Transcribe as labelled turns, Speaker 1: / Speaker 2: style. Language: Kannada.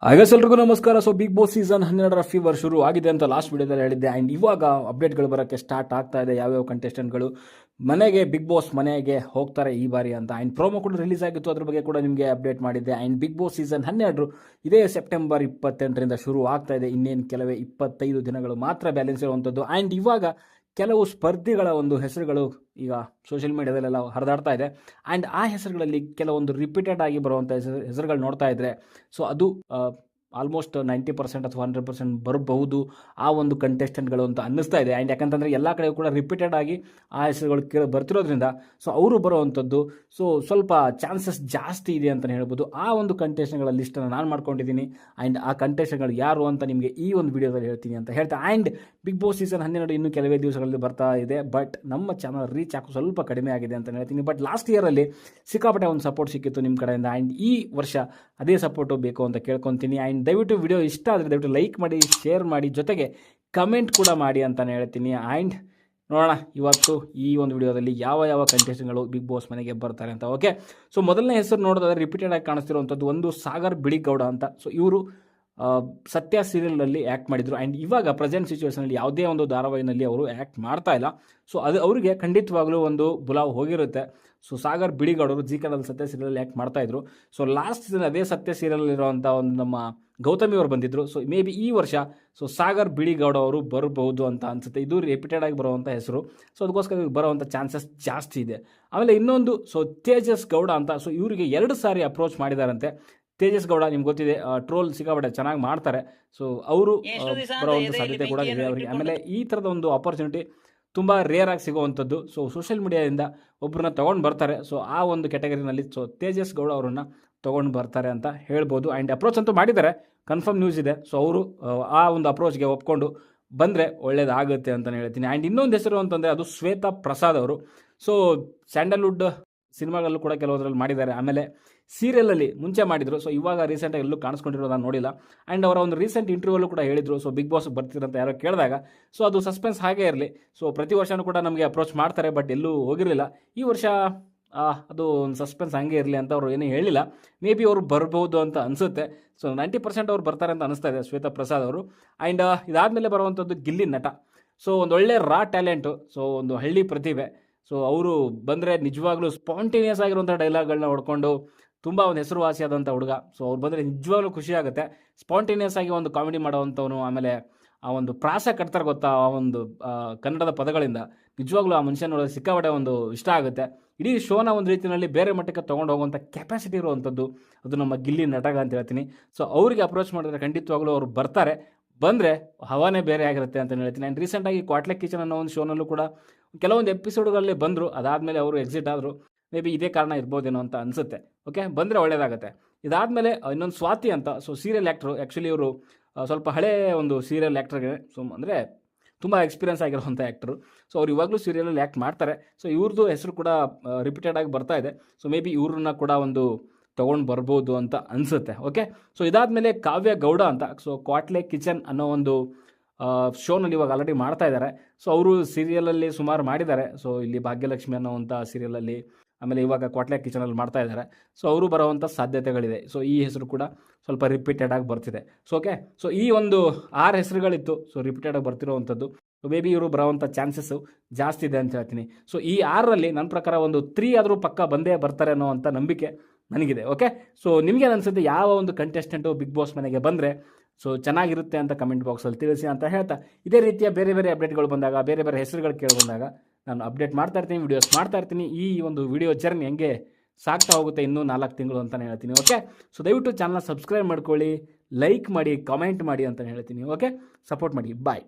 Speaker 1: ಎಲ್ರಿಗೂ ನಮಸ್ಕಾರ. ಸೊ ಬಿಗ್ ಬಾಸ್ ಸೀಸನ್ 12ರ ಫೀವರ್ ಶುರು ಆಗಿದೆ ಅಂತ ಲಾಸ್ಟ್ ವಿಡಿಯೋದಲ್ಲಿ ಹೇಳಿದ್ದೆ. ಆ್ಯಂಡ್ ಇವಾಗ ಅಪ್ಡೇಟ್ಗಳು ಬರೋಕ್ಕೆ ಸ್ಟಾರ್ಟ್ ಆಗ್ತಾ ಇದೆ. ಯಾವ್ಯಾವ ಕಂಟೆಸ್ಟೆಂಟ್ಗಳು ಬಿಗ್ ಬಾಸ್ ಮನೆಗೆ ಹೋಗ್ತಾರೆ ಈ ಬಾರಿ ಅಂತ. ಆ್ಯಂಡ್ ಪ್ರೋಮೋ ಕೂಡ ರಿಲೀಸ್ ಆಗಿತ್ತು, ಅದ್ರ ಬಗ್ಗೆ ಕೂಡ ನಿಮಗೆ ಅಪ್ಡೇಟ್ ಮಾಡಿದ್ದೆ. ಆ್ಯಂಡ್ ಬಿಗ್ ಬಾಸ್ ಸೀಸನ್ 12 ಇದೇ ಸೆಪ್ಟೆಂಬರ್ 28ರಿಂದ ಶುರು ಆಗ್ತಾ ಇದೆ. ಇನ್ನೇನು ಕೆಲವೇ 25 ದಿನಗಳು ಮಾತ್ರ ಬ್ಯಾಲೆನ್ಸ್ ಇರುವಂಥದ್ದು. ಆ್ಯಂಡ್ ಇವಾಗ ಕೆಲವು ಸ್ಪರ್ಧಿಗಳ ಒಂದು ಹೆಸರುಗಳು ಈಗ ಸೋಷಿಯಲ್ ಮೀಡಿಯಾದಲ್ಲೆಲ್ಲ ಹರಿದಾಡ್ತಾ ಇದೆ. ಆ್ಯಂಡ್ ಆ ಹೆಸರುಗಳಲ್ಲಿ ಕೆಲವೊಂದು ರಿಪೀಟೆಡ್ ಆಗಿ ಬರುವಂಥ ಹೆಸರುಗಳು ನೋಡ್ತಾ ಇದ್ರೆ ಸೊ ಅದು ಆಲ್ಮೋಸ್ಟ್ 90% ಅಥವಾ 100% ಬರಬಹುದು ಆ ಒಂದು ಕಂಟೆಸ್ಟೆಂಟ್ಗಳು ಅಂತ ಅನ್ನಿಸ್ತಾ ಇದೆ. ಆ್ಯಂಡ್ ಯಾಕಂತಂದರೆ ಎಲ್ಲ ಕಡೆ ಕೂಡ ರಿಪೀಟೆಡ್ ಆಗಿ ಆ ಹೆಸರುಗಳು ಬರ್ತಿರೋದ್ರಿಂದ ಸೊ ಅವರು ಬರುವಂಥದ್ದು ಸೊ ಸ್ವಲ್ಪ ಚಾನ್ಸಸ್ ಜಾಸ್ತಿ ಇದೆ ಅಂತಲೇ ಹೇಳ್ಬೋದು. ಆ ಒಂದು ಕಂಟೆಸ್ಟೆಂಟ್ಗಳ ಲಿಸ್ಟನ್ನು ನಾನು ಮಾಡ್ಕೊಂಡಿದ್ದೀನಿ. ಆ್ಯಂಡ್ ಆ ಕಂಟೆಸ್ಟೆಂಟ್ಗಳು ಯಾರು ಅಂತ ನಿಮಗೆ ಈ ಒಂದು ವಿಡಿಯೋದಲ್ಲಿ ಹೇಳ್ತೀನಿ ಅಂತ ಹೇಳ್ತಾ, ಆ್ಯಂಡ್ ಬಿಗ್ ಬಾಸ್ ಸೀಸನ್ 12 ಇನ್ನೂ ಕೆಲವೇ ದಿವಸಗಳಲ್ಲಿ ಬರ್ತಾ ಇದೆ. ಬಟ್ ನಮ್ಮ ಚಾನಲ್ ರೀಚ್ ಹಾಕೋ ಸ್ವಲ್ಪ ಕಡಿಮೆ ಆಗಿದೆ ಅಂತ ಹೇಳ್ತೀನಿ. ಬಟ್ ಲಾಸ್ಟ್ ಇಯರಲ್ಲಿ ಸಿಕ್ಕಾಪಟ್ಟೆ ಒಂದು ಸಪೋರ್ಟ್ ಸಿಕ್ಕಿತ್ತು ನಿಮ್ಮ ಕಡೆಯಿಂದ. ಆ್ಯಂಡ್ ಈ ವರ್ಷ ಅದೇ ಸಪೋರ್ಟು ಬೇಕು ಅಂತ ಕೇಳ್ಕೊತೀನಿ. ಆ್ಯಂಡ್ ದಯವಿಟ್ಟು ವಿಡಿಯೋ ಇಷ್ಟ ಆದರೆ ದಯವಿಟ್ಟು ಲೈಕ್ ಮಾಡಿ, ಶೇರ್ ಮಾಡಿ, ಜೊತೆಗೆ ಕಮೆಂಟ್ ಕೂಡ ಮಾಡಿ ಅಂತಲೇ ಹೇಳ್ತೀನಿ. ಆ್ಯಂಡ್ ನೋಡೋಣ ಇವತ್ತು ಈ ಒಂದು ವಿಡಿಯೋದಲ್ಲಿ ಯಾವ ಕಂಟೆಸ್ಟೆಂಟ್ಗಳು ಬಿಗ್ ಬಾಸ್ ಮನೆಗೆ ಬರ್ತಾರೆ ಅಂತ. ಓಕೆ, ಸೊ ಮೊದಲನೇ ಹೆಸರು ನೋಡೋದಾದ್ರೆ ರಿಪೀಟೆಡ್ ಆಗಿ ಕಾಣಿಸ್ತಿರುವಂಥದ್ದು ಒಂದು ಸಾಗರ್ ಬಿಳಿಗೌಡ ಅಂತ. ಸೊ ಇವರು ಸತ್ಯ ಸೀರಿಯಲ್ನಲ್ಲಿ ಆ್ಯಕ್ಟ್ ಮಾಡಿದರು. ಆ್ಯಂಡ್ ಇವಾಗ ಪ್ರೆಸೆಂಟ್ ಸಿಚುವೇಷನಲ್ಲಿ ಯಾವುದೇ ಒಂದು ಧಾರಾವಾಹಿನಲ್ಲಿ ಅವರು ಆ್ಯಕ್ಟ್ ಮಾಡ್ತಾ ಇಲ್ಲ. ಸೊ ಅದು ಅವರಿಗೆ ಖಂಡಿತವಾಗ್ಲೂ ಒಂದು ಬುಲಾವ್ ಹೋಗಿರುತ್ತೆ. ಸೊ ಸಾಗರ್ ಬಿಳಿಗೌಡರು ಜಿ ಕನ್ನಡದಲ್ಲಿ ಸತ್ಯ ಸೀರಿಯಲ್ ಆ್ಯಕ್ಟ್ ಮಾಡ್ತಾಯಿದ್ರು. ಸೊ ಲಾಸ್ಟ್ ಸೀಸನ್ ಅದೇ ಸತ್ಯ ಸೀರಿಯಲ್ಲಿರುವಂಥ ಒಂದು ನಮ್ಮ ಗೌತಮಿ ಅವರು ಬಂದಿದ್ದರು. ಸೊ ಮೇ ಬಿ ಈ ವರ್ಷ ಸೊ ಸಾಗರ್ ಬಿಳಿಗೌಡ ಅವರು ಬರಬಹುದು ಅಂತ ಅನಿಸುತ್ತೆ. ಇದು ರಿಪೀಟೆಡ್ ಆಗಿ ಬರುವಂಥ ಹೆಸರು. ಸೊ ಅದಕ್ಕೋಸ್ಕರ ಬರುವಂಥ ಚಾನ್ಸಸ್ ಜಾಸ್ತಿ ಇದೆ. ಆಮೇಲೆ ಇನ್ನೊಂದು ಸೊ ತೇಜಸ್ ಗೌಡ ಅಂತ. ಸೊ ಇವರಿಗೆ 2 ಸಾರಿ ಅಪ್ರೋಚ್ ಮಾಡಿದಾರಂತೆ. ತೇಜಸ್ ಗೌಡ ನಿಮ್ಗೆ ಗೊತ್ತಿದೆ, ಟ್ರೋಲ್ ಸಿಕ್ಕಾಪಟ್ಟೆ ಚೆನ್ನಾಗಿ ಮಾಡ್ತಾರೆ. ಸೊ ಅವರು ಬರುವಂಥ ಸಾಧ್ಯತೆ ಕೂಡ ಇದೆ ಅವರಿಗೆ. ಆಮೇಲೆ ಈ ಥರದ ಒಂದು ಆಪರ್ಚುನಿಟಿ ತುಂಬ ರೇರ್ ಆಗಿ ಸಿಗುವಂಥದ್ದು. ಸೊ ಸೋಷಿಯಲ್ ಮೀಡಿಯಾದಿಂದ ಒಬ್ಬರನ್ನ ತೊಗೊಂಡು ಬರ್ತಾರೆ. ಸೊ ಆ ಒಂದು ಕ್ಯಾಟಗರಿನಲ್ಲಿ ಸೊ ತೇಜಸ್ ಗೌಡ ಅವರನ್ನು ತೊಗೊಂಡು ಬರ್ತಾರೆ ಅಂತ ಹೇಳ್ಬೋದು. ಆ್ಯಂಡ್ ಅಪ್ರೋಚ್ ಅಂತೂ ಮಾಡಿದ್ದಾರೆ, ಕನ್ಫರ್ಮ್ ನ್ಯೂಸ್ ಇದೆ. ಸೊ ಅವರು ಆ ಒಂದು ಅಪ್ರೋಚ್ಗೆ ಒಪ್ಕೊಂಡು ಬಂದರೆ ಒಳ್ಳೇದಾಗುತ್ತೆ ಅಂತಲೇ ಹೇಳ್ತೀನಿ. ಆ್ಯಂಡ್ ಇನ್ನೊಂದು ಹೆಸರು ಅಂತಂದರೆ ಅದು ಶ್ವೇತಾ ಪ್ರಸಾದ್ ಅವರು. ಸೊ ಸ್ಯಾಂಡಲ್ವುಡ್ ಸಿನಿಮಾಗಳಲ್ಲೂ ಕೂಡ ಕೆಲವೊಂದರಲ್ಲಿ ಮಾಡಿದ್ದಾರೆ. ಆಮೇಲೆ ಸೀರಿಯಲಲ್ಲಿ ಮುಂಚೆ ಮಾಡಿದರು. ಸೊ ಇವಾಗ ರೀಸೆಂಟಾಗಿ ಎಲ್ಲೂ ಕಾಣಿಸ್ಕೊಂಡಿರೋದು ನಾನು ನೋಡಿಲ್ಲ. ಆ್ಯಂಡ್ ಅವರ ಒಂದು ರೀಸೆಂಟ್ ಇಂಟರ್ವ್ಯೂಲ್ಲೂ ಕೂಡ ಹೇಳಿದರು ಸೊ ಬಿಗ್ ಬಾಸ್ ಬರ್ತಿರಂತ ಯಾರೋ ಕೇಳಿದಾಗ. ಸೊ ಅದು ಸಸ್ಪೆನ್ಸ್ ಹಾಗೇ ಇರಲಿ. ಸೊ ಪ್ರತಿ ವರ್ಷವೂ ಕೂಡ ನಮಗೆ ಅಪ್ರೋಚ್ ಮಾಡ್ತಾರೆ, ಬಟ್ ಎಲ್ಲೂ ಹೋಗಿರಲಿಲ್ಲ. ಈ ವರ್ಷ ಅದು ಒಂದು ಸಸ್ಪೆನ್ಸ್ ಹಾಗೆ ಇರಲಿ ಅಂತ ಅವರು ಏನೂ ಹೇಳಿಲ್ಲ. ಮೇ ಬಿ ಅವರು ಬರ್ಬೋದು ಅಂತ ಅನಿಸುತ್ತೆ. ಸೊ 90% ಅವ್ರು ಬರ್ತಾರೆ ಅಂತ ಅನಿಸ್ತಾ ಇದೆ ಶ್ವೇತಾ ಪ್ರಸಾದ್ ಅವರು. ಆ್ಯಂಡ್ ಇದಾದಮೇಲೆ ಬರುವಂಥದ್ದು ಗಿಲ್ಲಿ ನಟ. ಸೊ ಒಂದು ಒಳ್ಳೆ ರಾ ಟ್ಯಾಲೆಂಟು, ಸೊ ಒಂದು ಹಳ್ಳಿ ಪ್ರತಿಭೆ. ಸೊ ಅವರು ಬಂದರೆ ನಿಜವಾಗ್ಲೂ ಸ್ಪಾಂಟೇನಿಯಸ್ ಆಗಿರುವಂಥ ಡೈಲಾಗ್ಗಳನ್ನ ಹೊಡ್ಕೊಂಡು ತುಂಬ ಒಂದು ಹೆಸರುವಾಸಿಯಾದಂಥ ಹುಡುಗ. ಸೊ ಅವ್ರು ಬಂದರೆ ನಿಜವಾಗ್ಲೂ ಖುಷಿ ಆಗುತ್ತೆ. ಸ್ಪಾಂಟೇನಿಯಸ್ ಆಗಿ ಒಂದು ಕಾಮಿಡಿ ಮಾಡೋವಂಥವನು. ಆಮೇಲೆ ಆ ಒಂದು ಪ್ರಾಸ ಕಟ್ತಾರೆ ಗೊತ್ತಾ, ಆ ಒಂದು ಕನ್ನಡದ ಪದಗಳಿಂದ ನಿಜವಾಗ್ಲೂ ಆ ಮನುಷ್ಯನ ನೋಡೋದು ಸಿಕ್ಕಾಪಟ್ಟೆ ಒಂದು ಇಷ್ಟ ಆಗುತ್ತೆ. ಇಡೀ ಶೋನ ಒಂದು ರೀತಿಯಲ್ಲಿ ಬೇರೆ ಮಟ್ಟಕ್ಕೆ ತೊಗೊಂಡು ಹೋಗುವಂಥ ಕೆಪಾಸಿಟಿ ಇರುವಂಥದ್ದು ಅದು ನಮ್ಮ ಗಿಲ್ಲಿ ನಟಗ ಅಂತ ಹೇಳ್ತೀನಿ. ಸೊ ಅವರಿಗೆ ಅಪ್ರೋಚ್ ಮಾಡಿದ್ರೆ ಖಂಡಿತವಾಗ್ಲೂ ಅವರು ಬರ್ತಾರೆ. ಬಂದರೆ ಹವಾನೇ ಬೇರೆ ಆಗಿರುತ್ತೆ ಅಂತ ಹೇಳ್ತೀನಿ. ಆ್ಯಂಡ್ ರೀಸೆಂಟಾಗಿ ಕ್ವಾಟ್ಲೆ ಕಿಚನ್ ಅನ್ನೋ ಒಂದು ಶೋನಲ್ಲೂ ಕೂಡ ಕೆಲವೊಂದು ಎಪಿಸೋಡ್ಗಳಲ್ಲಿ ಬಂದರು. ಅದಾದಮೇಲೆ ಅವರು ಎಕ್ಸಿಟ್ ಆದರು. ಮೇ ಬಿ ಇದೇ ಕಾರಣ ಇರ್ಬೋದೇನೋ ಅಂತ ಅನಿಸುತ್ತೆ. ಓಕೆ, ಬಂದರೆ ಒಳ್ಳೆಯದಾಗುತ್ತೆ. ಇದಾದಮೇಲೆ ಇನ್ನೊಂದು ಸ್ವಾತಿ ಅಂತ. So serial actor. ಆ್ಯಕ್ಚುಲಿ ಇವರು ಸ್ವಲ್ಪ ಹಳೇ ಒಂದು ಸೀರಿಯಲ್ ಆ್ಯಕ್ಟ್ರಿಗೆ, ಸೊ ಅಂದರೆ ತುಂಬ ಎಕ್ಸ್ಪೀರಿಯನ್ಸ್ ಆಗಿರುವಂಥ ಆ್ಯಕ್ಟ್ರು. ಸೊ ಅವ್ರು ಇವಾಗಲೂ ಸೀರಿಯಲಲ್ಲಿ ಆ್ಯಕ್ಟ್ ಮಾಡ್ತಾರೆ. ಸೊ ಇವ್ರದ್ದು ಹೆಸರು ಕೂಡ ರಿಪೀಟೆಡ್ ಆಗಿ ಬರ್ತಾ ಇದೆ. ಸೊ ಮೇ ಬಿ ಇವ್ರನ್ನ ಕೂಡ ಒಂದು ತೊಗೊಂಡು ಬರ್ಬೋದು ಅಂತ ಅನಿಸುತ್ತೆ. ಓಕೆ, ಸೊ ಇದಾದಮೇಲೆ ಕಾವ್ಯ ಗೌಡ ಅಂತ. ಸೊ ಕ್ವಾಟ್ಲೆ ಕಿಚನ್ ಅನ್ನೋ ಒಂದು ಶೋನಲ್ಲಿ ಇವಾಗ ಆಲ್ರೆಡಿ ಮಾಡ್ತಾ ಇದ್ದಾರೆ. ಸೊ ಅವರು ಸೀರಿಯಲಲ್ಲಿ ಸುಮಾರು ಮಾಡಿದ್ದಾರೆ. ಸೊ ಇಲ್ಲಿ ಭಾಗ್ಯಲಕ್ಷ್ಮಿ ಅನ್ನೋವಂಥ ಸೀರಿಯಲಲ್ಲಿ, ಆಮೇಲೆ ಇವಾಗ ಕ್ವಾಟ್ಲೆ ಕಿಚನಲ್ಲಿ ಮಾಡ್ತಾ ಇದ್ದಾರೆ. ಸೊ ಅವರು ಬರೋವಂಥ ಸಾಧ್ಯತೆಗಳಿದೆ. ಸೊ ಈ ಹೆಸರು ಕೂಡ ಸ್ವಲ್ಪ ರಿಪೀಟೆಡ್ ಆಗಿ ಬರ್ತಿದೆ. ಸೊ ಓಕೆ, ಸೊ ಈ ಒಂದು 6 ಹೆಸರುಗಳಿತ್ತು. ಸೊ ರಿಪೀಟೆಡ್ ಆಗಿ ಬರ್ತಿರೋವಂಥದ್ದು. ಸೊ ಮೇ ಬಿ ಇವರು ಬರೋವಂಥ ಚಾನ್ಸಸ್ಸು ಜಾಸ್ತಿ ಇದೆ ಅಂತ ಹೇಳ್ತೀನಿ. ಸೊ ಈ 6ರಲ್ಲಿ ನನ್ನ ಪ್ರಕಾರ ಒಂದು 3 ಆದರೂ ಪಕ್ಕ ಬಂದೇ ಬರ್ತಾರೆ ಅನ್ನೋವಂಥ ನಂಬಿಕೆ ನನಗಿದೆ. ಓಕೆ, ಸೊ ನಿಮಗೇನು ಅನಿಸುತ್ತೆ, ಯಾವ ಒಂದು ಕಂಟೆಸ್ಟೆಂಟು ಬಿಗ್ ಬಾಸ್ ಮನೆಗೆ ಬಂದರೆ ಸೊ ಚೆನ್ನಾಗಿರುತ್ತೆ ಅಂತ ಕಮೆಂಟ್ ಬಾಕ್ಸಲ್ಲಿ ತಿಳಿಸಿ ಅಂತ ಹೇಳ್ತಾ, ಇದೇ ರೀತಿಯ ಬೇರೆ ಅಪ್ಡೇಟ್ಗಳು ಬಂದಾಗ, ಬೇರೆ ಹೆಸರುಗಳು ಕೇಳಿ ಬಂದಾಗ ನಾನು ಅಪ್ಡೇಟ್ ಮಾಡ್ತಾ ಇರ್ತೀನಿ, ವಿಡಿಯೋಸ್ ಮಾಡ್ತಾ ಇರ್ತೀನಿ. ಈ ಒಂದು ವಿಡಿಯೋ ಜರ್ನಿ ಹೆಂಗೆ ಸಾಗ್ತಾ ಹೋಗುತ್ತೆ ಇನ್ನೂ 4 ತಿಂಗಳು ಅಂತಲೇ ಹೇಳ್ತೀನಿ. ಓಕೆ, ಸೊ ದಯವಿಟ್ಟು ಚಾನಲ್ನ ಸಬ್ಸ್ಕ್ರೈಬ್ ಮಾಡ್ಕೊಳ್ಳಿ, ಲೈಕ್ ಮಾಡಿ, ಕಾಮೆಂಟ್ ಮಾಡಿ ಅಂತಲೇ ಹೇಳ್ತೀನಿ. ಓಕೆ, ಸಪೋರ್ಟ್ ಮಾಡಿ. ಬಾಯ್.